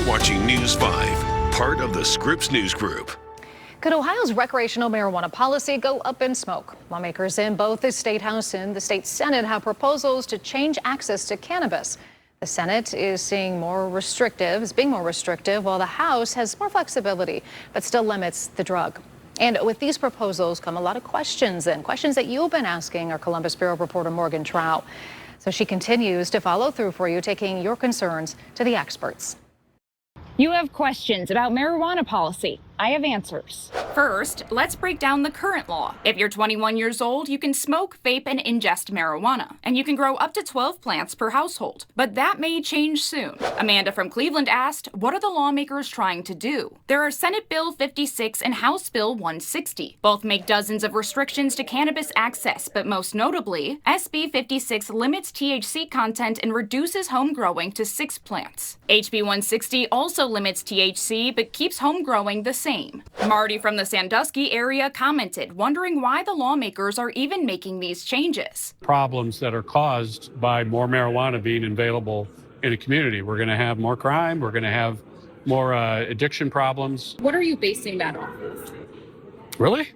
You're watching News 5, part of the Scripps News Group. Could Ohio's recreational marijuana policy go up in smoke? Lawmakers in both the State House and the State Senate have proposals to change access to cannabis. The Senate is being more restrictive, while the House has more flexibility, but still limits the drug. And with these proposals come a lot of questions that you've been asking our Columbus Bureau reporter Morgan Trout. So she continues to follow through for you, taking your concerns to the experts. You have questions about marijuana policy. I have answers. First, let's break down the current law. If you're 21 years old, you can smoke, vape, and ingest marijuana, and you can grow up to 12 plants per household. But that may change soon. Amanda from Cleveland asked, what are the lawmakers trying to do? There are Senate Bill 56 and House Bill 160. Both make dozens of restrictions to cannabis access, but most notably, SB 56 limits THC content and reduces home growing to 6 plants. HB 160 also limits THC, but keeps home growing the same. Marty from the Sandusky area commented, wondering why the lawmakers are even making these changes. Problems that are caused by more marijuana being available in a community. We're going to have more crime. We're going to have more addiction problems. What are you basing that off of? Really?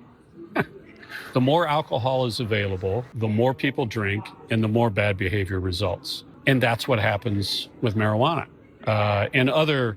The more alcohol is available, the more people drink, and the more bad behavior results. And that's what happens with marijuana and other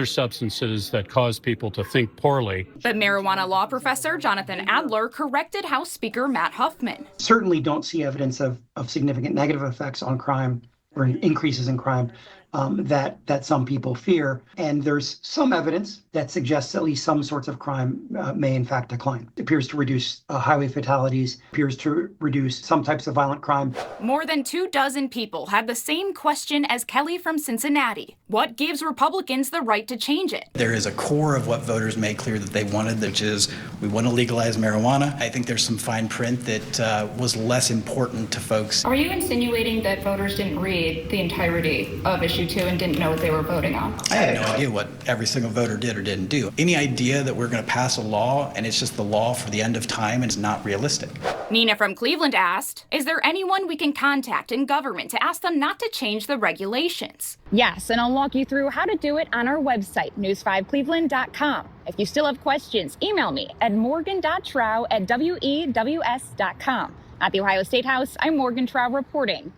substances that cause people to think poorly. But marijuana law professor Jonathan Adler corrected House Speaker Matt Huffman. Certainly don't see evidence of significant negative effects on crime or increases in crime that some people fear. And there's some evidence that suggests at least some sorts of crime may in fact decline. It appears to reduce highway fatalities, appears to reduce some types of violent crime. More than 24 people had the same question as Kelly from Cincinnati. What gives Republicans the right to change it? There is a core of what voters made clear that they wanted, which is we want to legalize marijuana. I think there's some fine print that was less important to folks. Are you insinuating that voters didn't read the entirety of issue 2 and didn't know what they were voting on? I have no idea what every single voter did or didn't do. Any idea that we're going to pass a law and it's just the law for the end of time is not realistic. Nina from Cleveland asked, is there anyone we can contact in government to ask them not to change the regulations? Yes, and I'll walk you through how to do it on our website, news5cleveland.com. If you still have questions, email me at morgan.trow@wews.com. At the Ohio State House, I'm Morgan Trow reporting.